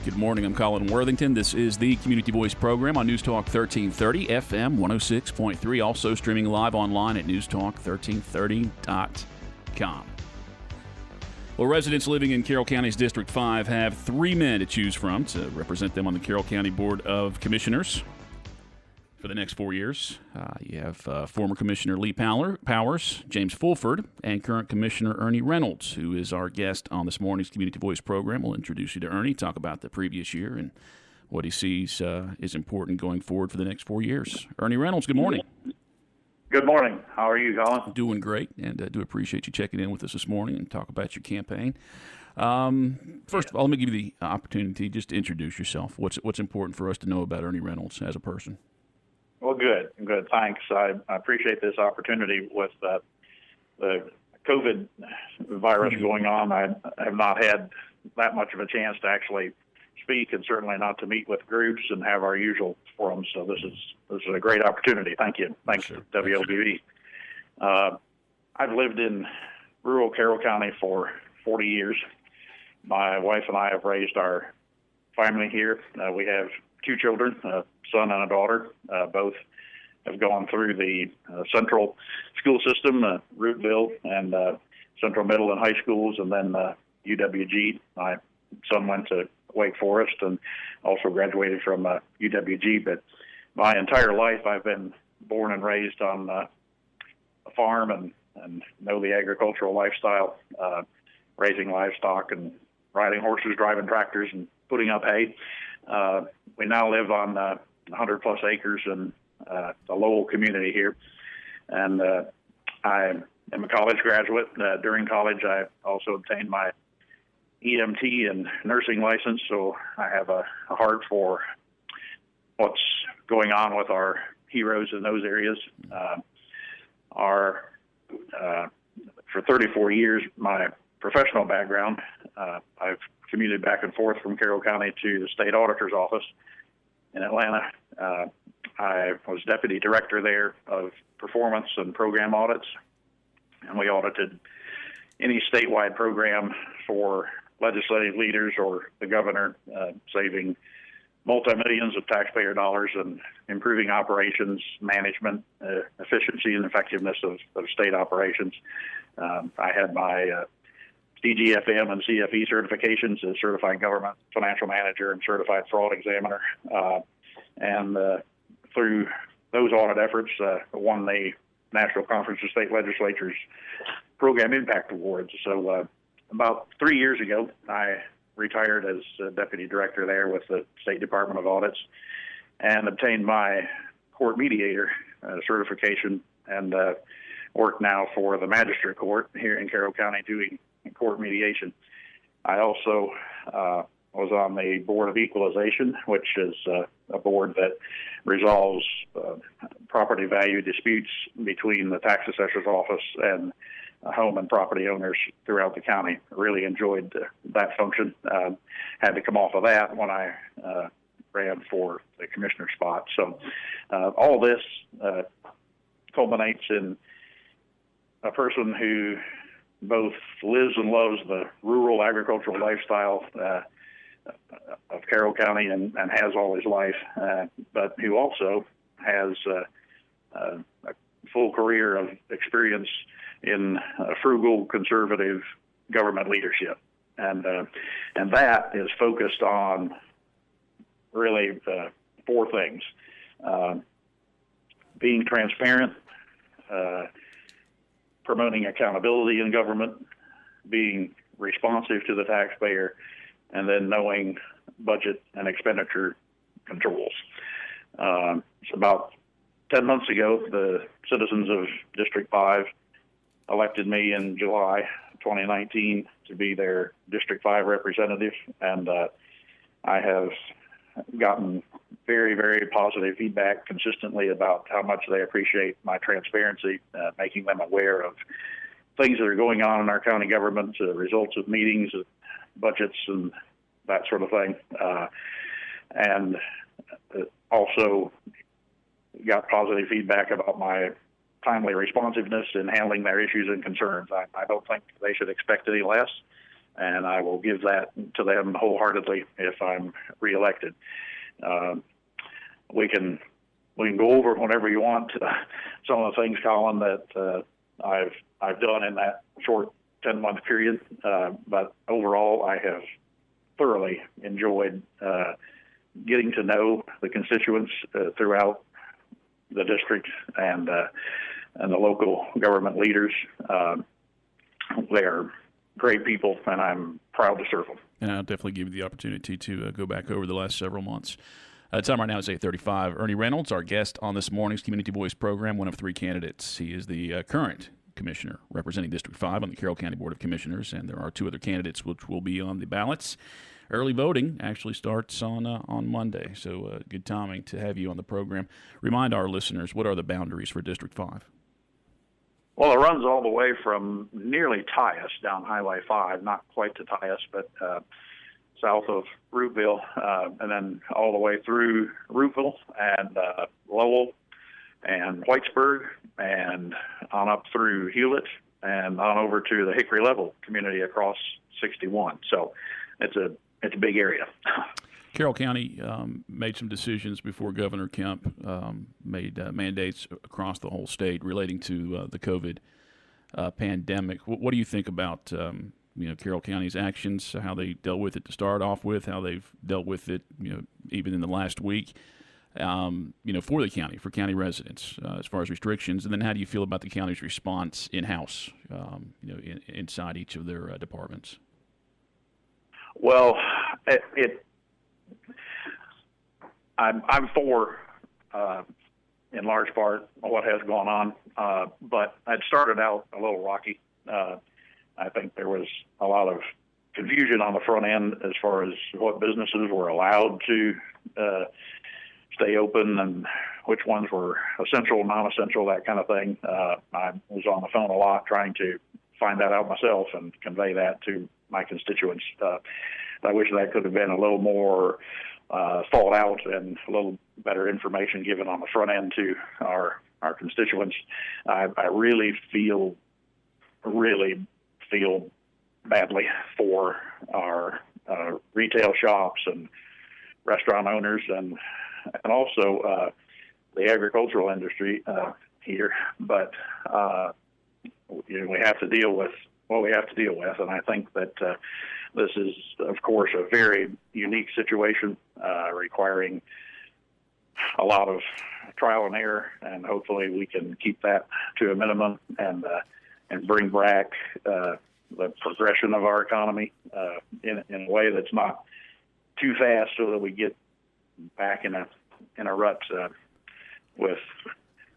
Good morning. I'm Colin Worthington. This is the Community Voice program on Newstalk 1330, FM 106.3, also streaming live online at newstalk1330.com. Well, residents living in Carroll County's District 5 have 3 men to choose from to represent them on the Carroll County Board of Commissioners for the next 4 years. You have former Commissioner Lee Powers, James Fulford, and current Commissioner Ernie Reynolds, who is our guest on this morning's Community Voice program. We'll introduce you to Ernie, talk about the previous year and what he sees is important going forward for the next 4 years. Ernie Reynolds, good morning. Good morning. How are you, Colin? Doing great, and do appreciate you checking in with us this morning and talk about your campaign. First of all, let me give you the opportunity just to introduce yourself. What's important for us to know about Ernie Reynolds as a person? Well, good. Thanks. I appreciate this opportunity with the COVID virus going on. I have not had that much of a chance to actually speak, and certainly not to meet with groups and have our usual forums. So this is a great opportunity. Thank you. Thanks to WLBB. I've lived in rural Carroll County for 40 years. My wife and I have raised our family here. We have 2 children, a son and a daughter. Both have gone through the central school system, Rootville and Central Middle and High Schools, and then UWG. My son went to Wake Forest and also graduated from UWG. But my entire life I've been born and raised on a farm and know the agricultural lifestyle, raising livestock and riding horses, driving tractors, and putting up hay. We now live on 100-plus acres in the Lowell community here, and I am a college graduate. During college, I also obtained my EMT and nursing license, so I have a heart for what's going on with our heroes in those areas. For 34 years, my professional background, I've commuted back and forth from Carroll County to the state auditor's office in Atlanta. I was deputy director there of performance and program audits, and we audited any statewide program for legislative leaders or the governor, saving multi-millions of taxpayer dollars and improving operations, management, efficiency, and effectiveness of state operations. I had my CGFM and CFE certifications as Certified Government Financial Manager and Certified Fraud Examiner. And through those audit efforts, won the National Conference of State Legislatures Program Impact Awards. So about 3 years ago, I retired as Deputy Director there with the State Department of Audits and obtained my court mediator certification and work now for the Magistrate Court here in Carroll County doing court mediation. I also was on the Board of Equalization, which is a board that resolves property value disputes between the tax assessor's office and home and property owners throughout the county. Really enjoyed that function. Had to come off of that when I ran for the commissioner spot. So all this culminates in a person who both lives and loves the rural agricultural lifestyle of Carroll County and has all his life, but who also has a full career of experience in frugal, conservative government leadership. And that is focused on really 4 things. Being transparent, promoting accountability in government, being responsive to the taxpayer, and then knowing budget and expenditure controls. It's about 10 months ago, the citizens of District 5 elected me in July 2019 to be their District 5 representative, and I have gotten very, very positive feedback consistently about how much they appreciate my transparency, making them aware of things that are going on in our county government, results of meetings, budgets, and that sort of thing. And also got positive feedback about my timely responsiveness in handling their issues and concerns. I don't think they should expect any less. and I will give that to them wholeheartedly if I'm reelected. We can go over whenever you want some of the things, Colin, that I've done in that short 10-month period, but overall I have thoroughly enjoyed getting to know the constituents throughout the district and the local government leaders. They are great people, and I'm proud to serve them. And I'll definitely give you the opportunity to go back over the last several months. Time right now is 8:35. Ernie Reynolds, our guest on this morning's Community Voice program, one of 3 candidates. He is the current commissioner representing District 5 on the Carroll County Board of Commissioners, and there are 2 other candidates which will be on the ballots. Early voting actually starts on Monday, so good timing to have you on the program. Remind our listeners, what are the boundaries for District 5? Well, it runs all the way from nearly Tyus down Highway 5, not quite to Tyus, but south of Roopville, and then all the way through Roopville and Lowell and Whitesburg and on up through Hewlett and on over to the Hickory Level community across 61. So it's a big area. Carroll County made some decisions before Governor Kemp made mandates across the whole state relating to the COVID pandemic. What do you think about Carroll County's actions, how they dealt with it to start off with, how they've dealt with it, even in the last week, for the county, for county residents, as far as restrictions, and then how do you feel about the county's response in-house, inside each of their departments? Well, I'm for, in large part, what has gone on, but it started out a little rocky. I think there was a lot of confusion on the front end as far as what businesses were allowed to stay open and which ones were essential, non-essential, that kind of thing. I was on the phone a lot trying to find that out myself and convey that to my constituents. I wish that could have been a little more thought out and a little better information given on the front end to our constituents. I really feel badly for our retail shops and restaurant owners and also the agricultural industry here. But we have to deal with what we have to deal with, and I think that this is, of course, a very unique situation requiring a lot of trial and error, and hopefully we can keep that to a minimum and bring back the progression of our economy in a way that's not too fast, so that we get back in a rut with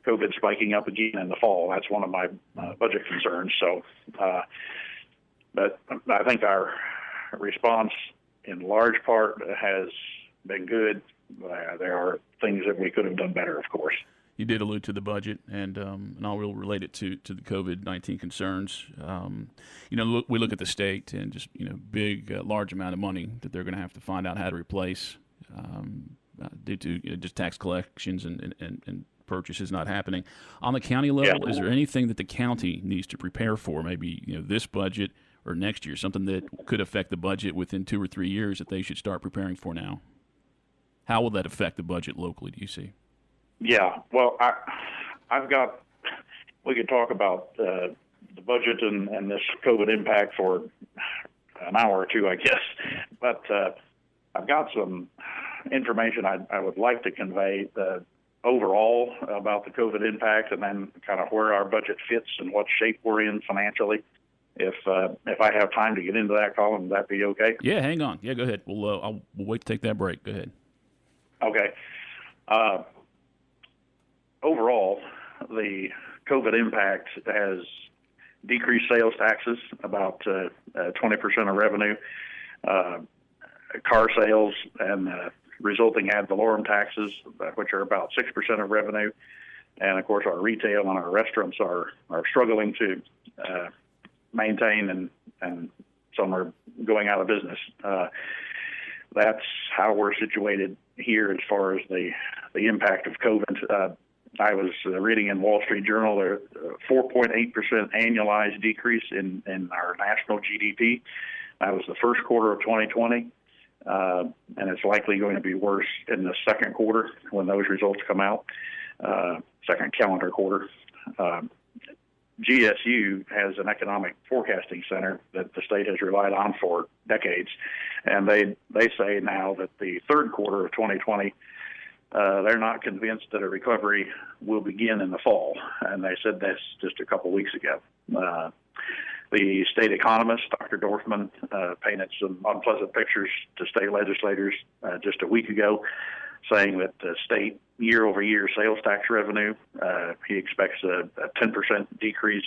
COVID spiking up again in the fall. That's one of my budget concerns. So, but I think our response in large part has been good. There are things that we could have done better, of course. You did allude to the budget, and I will relate it to the COVID-19 concerns. We look at the state and just big, large amount of money that they're going to have to find out how to replace due to just tax collections and purchases not happening. On the county level, Is there anything that the county needs to prepare for? Maybe this budget or next year, something that could affect the budget within 2 or 3 years that they should start preparing for now? How will that affect the budget locally, do you see? Yeah, well, we could talk about the budget and this COVID impact for an hour or two, I guess. But I've got some information I would like to convey overall about the COVID impact, and then kind of where our budget fits and what shape we're in financially. If I have time to get into that, Colin, would that be okay? Yeah, hang on. Yeah, go ahead. We'll wait to take that break. Go ahead. Okay. Overall, the COVID impact has decreased sales taxes about 20% of revenue, car sales and resulting ad valorem taxes, which are about 6% of revenue. And, of course, our retail and our restaurants are struggling to maintain, and some are going out of business. That's how we're situated here as far as the impact of COVID. I was reading in Wall Street Journal there 4.8% annualized decrease in our national GDP. That was the first quarter of 2020, and it's likely going to be worse in the second quarter when those results come out, second calendar quarter. GSU has an economic forecasting center that the state has relied on for decades, and they say now that the third quarter of 2020, they're not convinced that a recovery will begin in the fall, and they said this just a couple weeks ago. The state economist, Dr. Dorfman, painted some unpleasant pictures to state legislators just a week ago, saying that the state year-over-year sales tax revenue, he expects a 10% decrease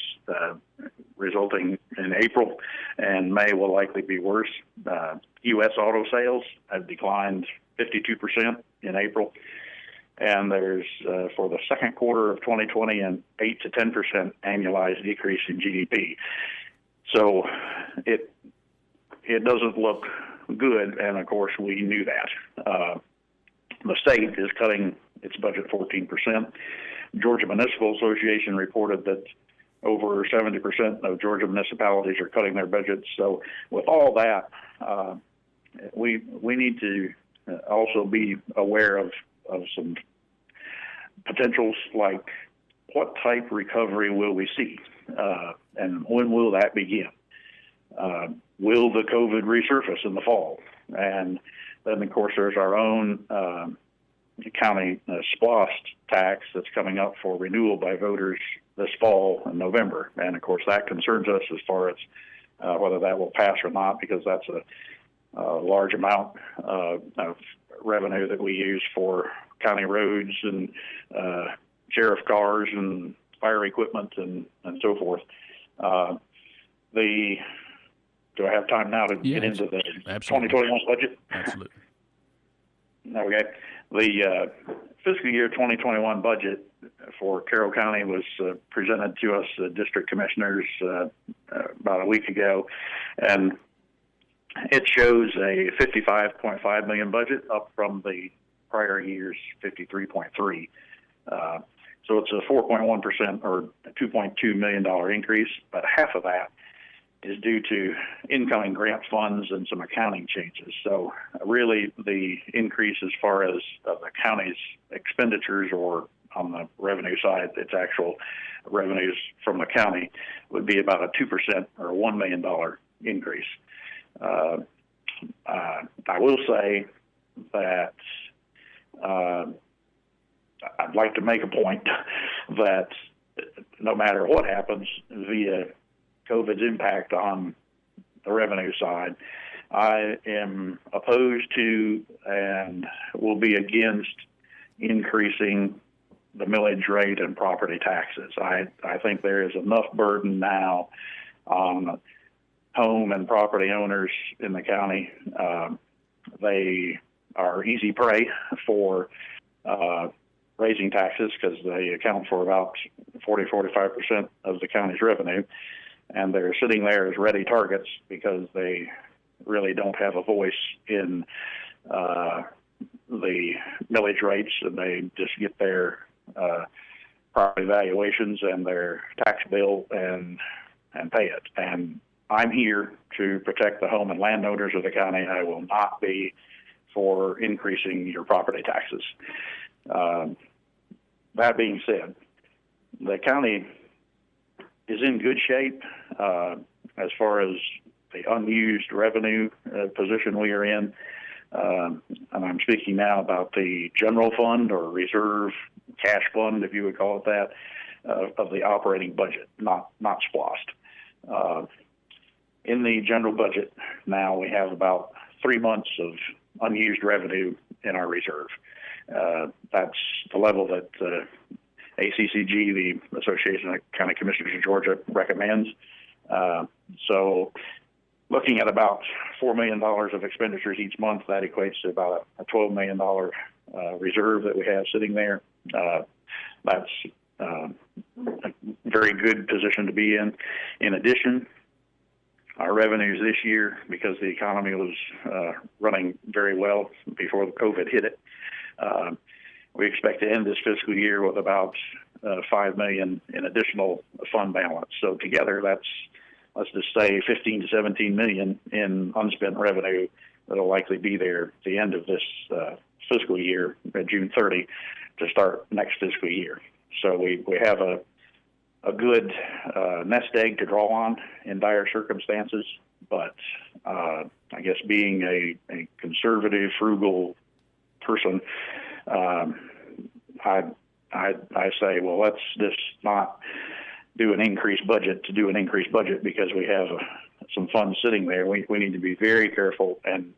resulting in April, and May will likely be worse. U.S. auto sales have declined 52% in April, and there's, for the second quarter of 2020, an 8 to 10% annualized decrease in GDP. So it doesn't look good, and of course we knew that. The state is cutting its budget 14%. Georgia Municipal Association reported that over 70% of Georgia municipalities are cutting their budgets. So with all that, we need to also be aware of some potentials, like what type recovery will we see, and when will that begin? Will the COVID resurface in the fall? And then, of course, there's our own county SPLOST tax that's coming up for renewal by voters this fall in November. And, of course, that concerns us as far as whether that will pass or not, because that's a large amount of revenue that we use for county roads and sheriff cars and fire equipment and so forth. Do I have time now to get into the 2021 budget? Absolutely. Okay. The fiscal year 2021 budget for Carroll County was presented to us, district commissioners, about a week ago, and it shows a $55.5 million budget, up from the prior year's $53.3. So it's a 4.1% or $2.2 million increase, but half of that is due to incoming grant funds and some accounting changes. So really the increase as far as the county's expenditures, or on the revenue side, its actual revenues from the county, would be about a 2% or $1 million increase. I will say that I'd like to make a point that no matter what happens via COVID's impact on the revenue side, I am opposed to and will be against increasing the millage rate and property taxes. I think there is enough burden now on home and property owners in the county. They are easy prey for raising taxes because they account for about 40-45% of the county's revenue. And they're sitting there as ready targets because they really don't have a voice in the millage rates, and they just get their property valuations and their tax bill and pay it. And I'm here to protect the home and landowners of the county. I will not be for increasing your property taxes. That being said, the county is in good shape as far as the unused revenue position we are in. And I'm speaking now about the general fund or reserve cash fund, if you would call it that, of the operating budget, not SPLOST. In the general budget now, we have about 3 months of unused revenue in our reserve. That's the level that ACCG, the Association of County Commissioners of Georgia, recommends. So looking at about $4 million of expenditures each month, that equates to about a $12 million reserve that we have sitting there. That's a very good position to be in. In addition, our revenues this year, because the economy was running very well before the COVID hit it, we expect to end this fiscal year with about $5 million in additional fund balance. So together, that's let's just say 15 to 17 million in unspent revenue that'll likely be there at the end of this fiscal year, June 30, to start next fiscal year. So we have a good nest egg to draw on in dire circumstances, but I guess being a conservative, frugal person, I say, well, let's just not do an increased budget to do an increased budget because we have some funds sitting there. We need to be very careful and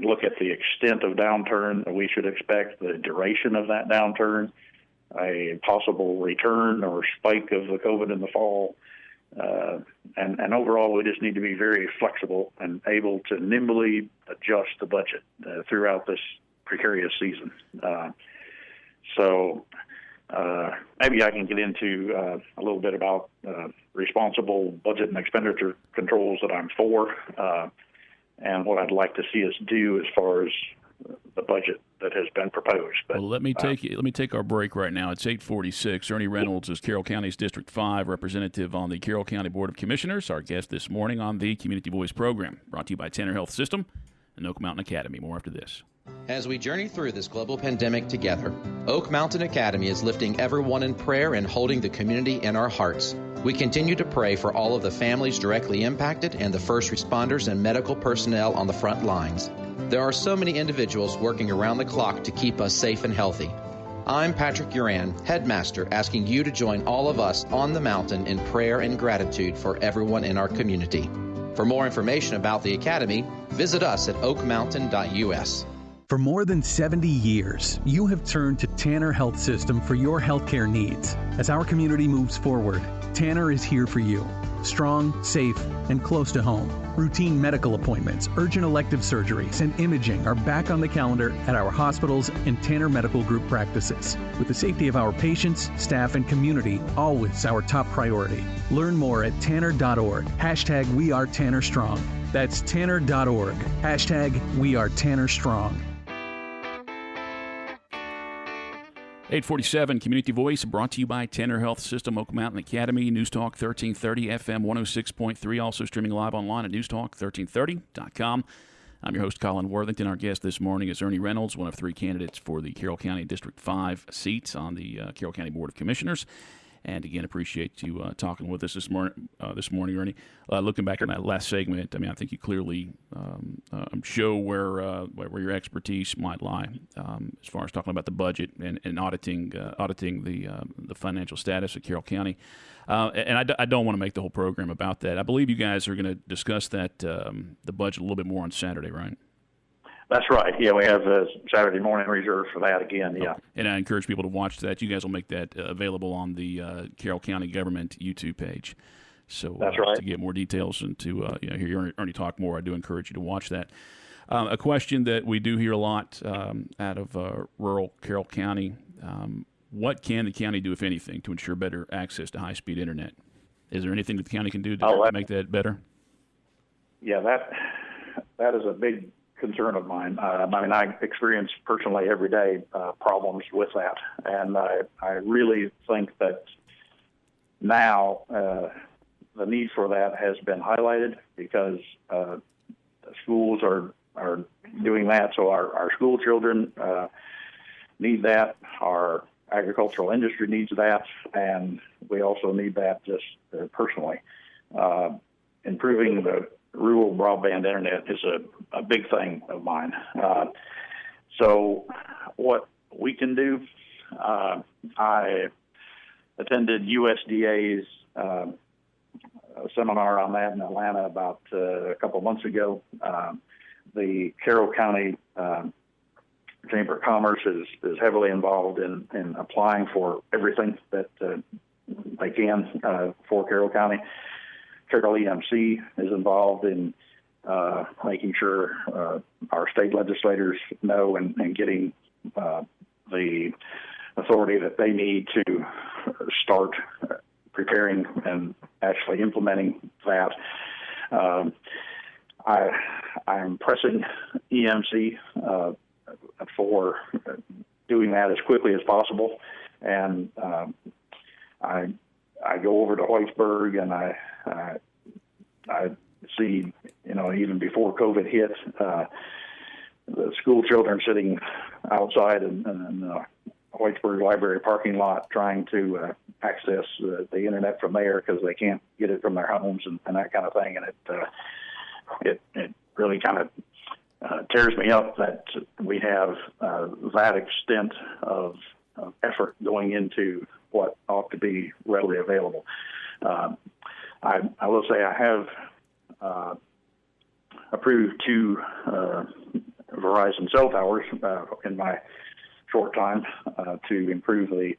look at the extent of downturn that we should expect, the duration of that downturn, a possible return or spike of the COVID in the fall. And overall, we just need to be very flexible and able to nimbly adjust the budget throughout this precarious season. So maybe I can get into a little bit about responsible budget and expenditure controls that I'm for, and what I'd like to see us do as far as the budget that has been proposed. But, well, let me take our break right now. It's 8:46. Ernie Reynolds is Carroll County's District 5 representative on the Carroll County Board of Commissioners, our guest this morning on the Community Voice program, brought to you by Tanner Health System and Oak Mountain Academy. More after this. As we journey through this global pandemic together, Oak Mountain Academy is lifting everyone in prayer and holding the community in our hearts. We continue to pray for all of the families directly impacted and the first responders and medical personnel on the front lines. There are so many individuals working around the clock to keep us safe and healthy. I'm Patrick Uran, headmaster, asking you to join all of us on the mountain in prayer and gratitude for everyone in our community. For more information about the Academy, visit us at oakmountain.us. For more than 70 years, you have turned to Tanner Health System for your healthcare needs. As our community moves forward, Tanner is here for you. Strong, safe, and close to home. Routine medical appointments, urgent elective surgeries, and imaging are back on the calendar at our hospitals and Tanner Medical Group practices. With the safety of our patients, staff, and community always our top priority. Learn more at tanner.org. Hashtag We Are Tanner Strong. That's tanner.org. Hashtag We Are Tanner Strong. 8:47 Community Voice brought to you by Tanner Health System, Oak Mountain Academy, Newstalk 1330 FM 106.3, also streaming live online at newstalk1330.com. I'm your host, Colin Worthington. Our guest this morning is Ernie Reynolds, one of three candidates for the Carroll County District 5 seats on the Carroll County Board of Commissioners. And again, appreciate you talking with us this morning, Ernie. Looking back at that last segment, I mean, I think you clearly show where your expertise might lie as far as talking about the budget and auditing the financial status of Carroll County. And I don't want to make the whole program about that. I believe you guys are going to discuss that the budget a little bit more on Saturday, right? That's right. Yeah, we have a Saturday morning reserved for that again, yeah. Okay. And I encourage people to watch that. You guys will make that available on the Carroll County Government YouTube page. So that's right. To get more details and to hear Ernie talk more, I do encourage you to watch that. A question that we do hear a lot out of rural Carroll County, what can the county do, if anything, to ensure better access to high-speed internet? Is there anything that the county can do to make that better? Yeah, that is a big concern of mine. I mean, I experience personally every day problems with that, and I really think that now the need for that has been highlighted because schools are doing that, so our school children need that, our agricultural industry needs that, and we also need that just personally. Improving the rural broadband internet is a big thing of mine. So what we can do, I attended USDA's seminar on that in Atlanta about a couple of months ago. The Carroll County Chamber of Commerce is heavily involved in applying for everything that they can for Carroll County. Carroll EMC is involved in making sure our state legislators know and getting the authority that they need to start preparing and actually implementing that. I'm pressing EMC for doing that as quickly as possible, and I I go over to Whitesburg and I see, even before COVID hit, the school children sitting outside in the Whitesburg Library parking lot trying to access the internet from there because they can't get it from their homes and that kind of thing. And it really kind of tears me up that we have that extent of effort going into what ought to be readily available. I will say I have approved 2 Verizon cell towers in my short time to improve the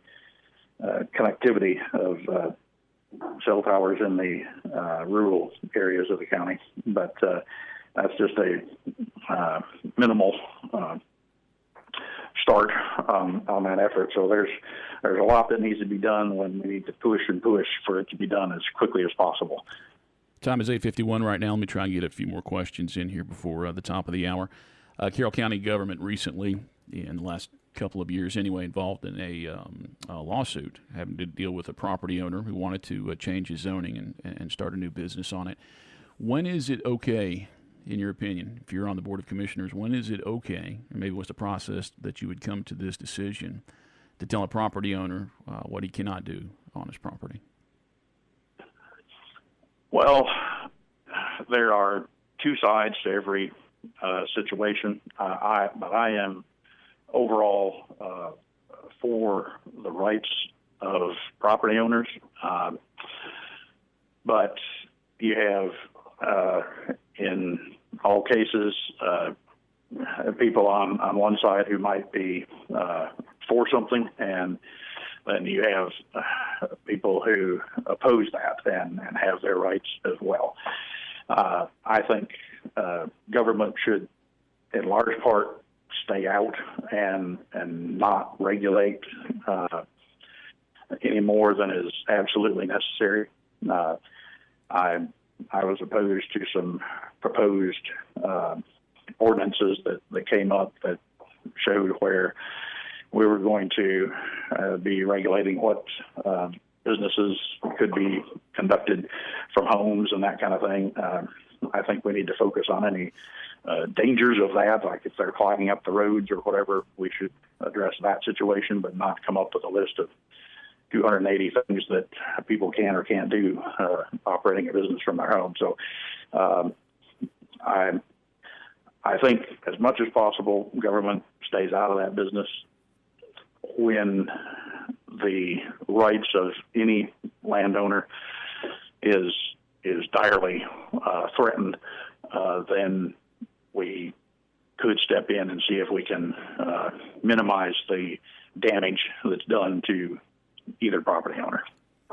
connectivity of cell towers in the rural areas of the county. But that's just a minimal start on that effort. So there's a lot that needs to be done when we need to push and push for it to be done as quickly as possible. Time is 8:51 right now. Let me try and get a few more questions in here before the top of the hour. Carroll County government recently, in the last couple of years anyway, involved in a lawsuit having to deal with a property owner who wanted to change his zoning and start a new business on it. When is it okay, in your opinion, if you're on the Board of Commissioners, when is it okay, or maybe what's the process that you would come to this decision to tell a property owner what he cannot do on his property? Well, there are 2 sides to every situation. But I am overall for the rights of property owners. But you have, in all cases, people on one side who might be for something, and then you have people who oppose that and have their rights as well. I think government should, in large part, stay out and not regulate any more than is absolutely necessary. I was opposed to some proposed ordinances that came up that showed where we were going to be regulating what businesses could be conducted from homes and that kind of thing. I think we need to focus on any dangers of that, like if they're climbing up the roads or whatever. We should address that situation, but not come up with a list of 280 things that people can or can't do operating a business from their home. So I think as much as possible, government stays out of that business. When the rights of any landowner is direly threatened, then we could step in and see if we can minimize the damage that's done to either property owner.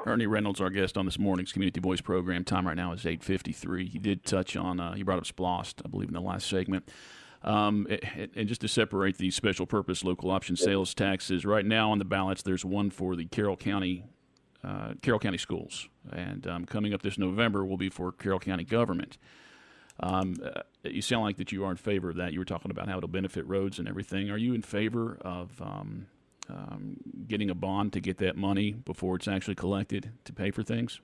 Ernie Reynolds, our guest on this morning's Community Voice program. Time right now is 8:53. He did touch on, he brought up SPLOST, I believe, in the last segment. And just to separate these special purpose local option sales taxes, right now on the ballots, there's one for the Carroll County schools. And coming up this November will be for Carroll County government. You sound like that you are in favor of that. You were talking about how it'll benefit roads and everything. Are you in favor of getting a bond to get that money before it's actually collected to pay for things?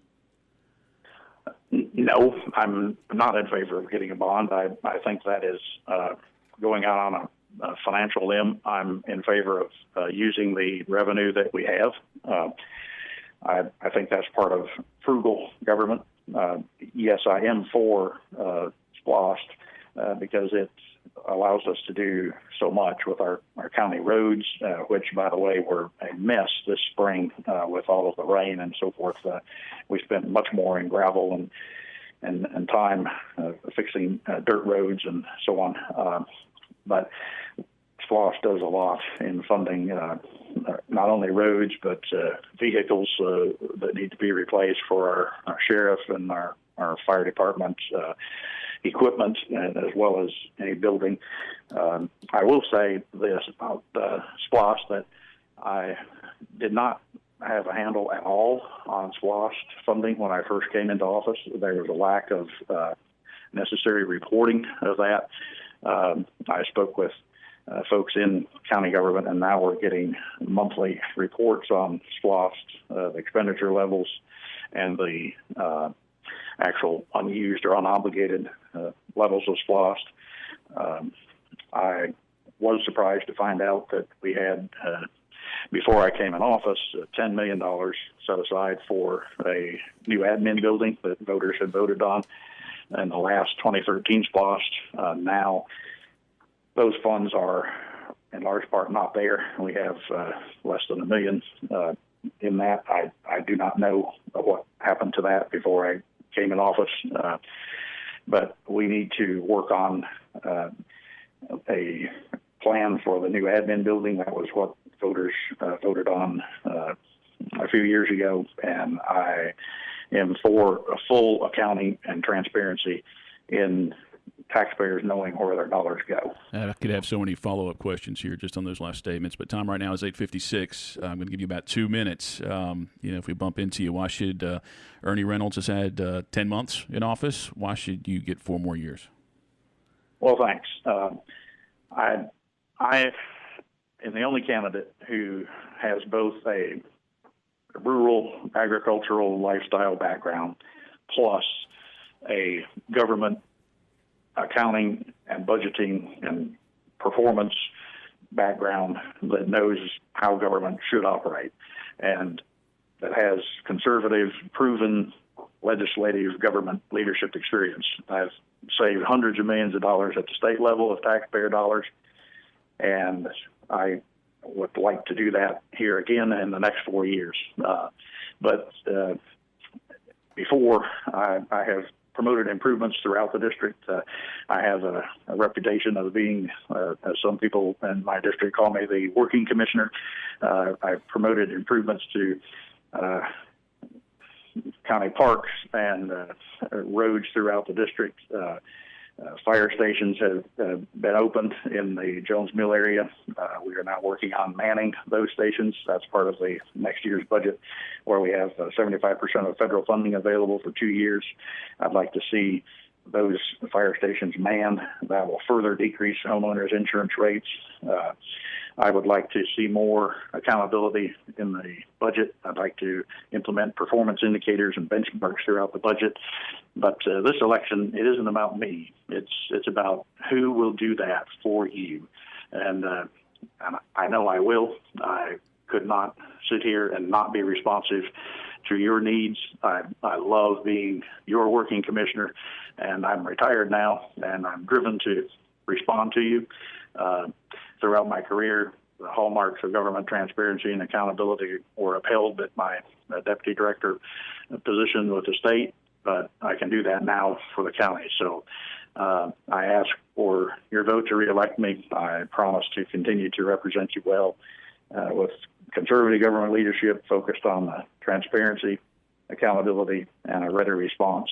No, I'm not in favor of getting a bond. I think that is going out on a financial limb. I'm in favor of using the revenue that we have. I think that's part of frugal government. Yes, I am for SPLOST because it allows us to do so much with our county roads, which, by the way, were a mess this spring with all of the rain and so forth. We spent much more in gravel and time fixing dirt roads and so on. But SPLOST does a lot in funding not only roads, but vehicles that need to be replaced for our sheriff and our fire department equipment, as well as any building. I will say this about SPLOST, that I did not have a handle at all on SPLOST funding when I first came into office. There was a lack of necessary reporting of that. I spoke with folks in county government, and now we're getting monthly reports on SPLOST, the expenditure levels, and the actual unused or unobligated levels of SPLOST. I was surprised to find out that we had, before I came in office, $10 million set aside for a new admin building that voters had voted on in the last 2013 SPLOST. Now, those funds are in large part not there. We have less than $1 million in that. I do not know what happened to that before I came in office, but we need to work on a plan for the new admin building. That was what voters voted on a few years ago, and I am for a full accounting and transparency in taxpayers knowing where their dollars go. I could have so many follow-up questions here just on those last statements, but time right now is 8:56. I'm going to give you about 2 minutes. If we bump into you, why should Ernie Reynolds has had 10 months in office? Why should you get 4 more years? Well, thanks. I am the only candidate who has both a rural agricultural lifestyle background plus a government accounting and budgeting and performance background that knows how government should operate, and that has conservative, proven legislative government leadership experience. I've saved hundreds of millions of dollars at the state level of taxpayer dollars, and I would like to do that here again in the next 4 years. But before, I have promoted improvements throughout the district. I have a reputation of being, as some people in my district call me, the working commissioner. I've promoted improvements to county parks and roads throughout the district. Fire stations have been opened in the Jones Mill area. We are now working on manning those stations. That's part of the next year's budget, where we have 75% of federal funding available for 2 years. I'd like to see those fire stations manned. That will further decrease homeowners' insurance rates. I would like to see more accountability in the budget. I'd like to implement performance indicators and benchmarks throughout the budget. But this election, it isn't about me. It's about who will do that for you. And I know I will. I could not sit here and not be responsive to your needs. I love being your working commissioner, and I'm retired now, and I'm driven to respond to you. Throughout my career, the hallmarks of government transparency and accountability were upheld at my deputy director position with the state, but I can do that now for the county. So I ask for your vote to reelect me. I promise to continue to represent you well with conservative government leadership focused on transparency, accountability, and a ready response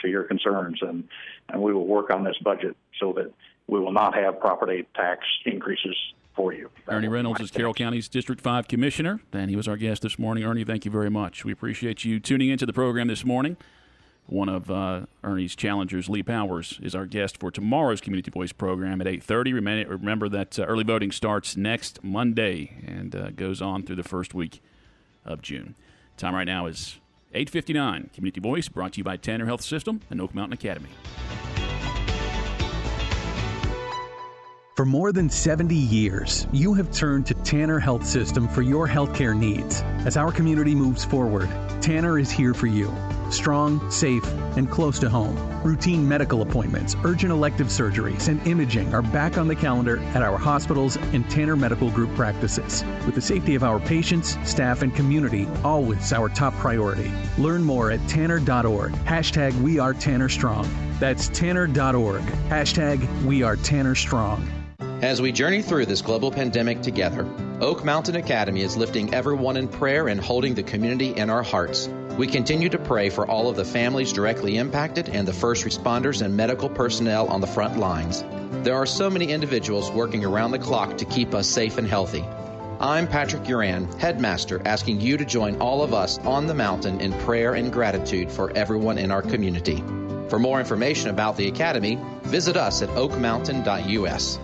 to your concerns. And we will work on this budget so that we will not have property tax increases for you. Ernie Reynolds is Carroll County's District 5 Commissioner, and he was our guest this morning. Ernie, thank you very much. We appreciate you tuning into the program this morning. One of Ernie's challengers, Lee Powers, is our guest for tomorrow's Community Voice program at 8:30. Remember that early voting starts next Monday and goes on through the first week of June. Time right now is 8:59. Community Voice brought to you by Tanner Health System and Oak Mountain Academy. For more than 70 years, you have turned to Tanner Health System for your healthcare needs. As our community moves forward, Tanner is here for you. Strong, safe, and close to home. Routine medical appointments, urgent elective surgeries, and imaging are back on the calendar at our hospitals and Tanner Medical Group practices. With the safety of our patients, staff, and community always our top priority. Learn more at tanner.org. Hashtag We Are Tanner Strong. That's tanner.org. Hashtag We Are Tanner Strong. As we journey through this global pandemic together, Oak Mountain Academy is lifting everyone in prayer and holding the community in our hearts. We continue to pray for all of the families directly impacted and the first responders and medical personnel on the front lines. There are so many individuals working around the clock to keep us safe and healthy. I'm Patrick Uran, headmaster, asking you to join all of us on the mountain in prayer and gratitude for everyone in our community. For more information about the Academy, visit us at oakmountain.us.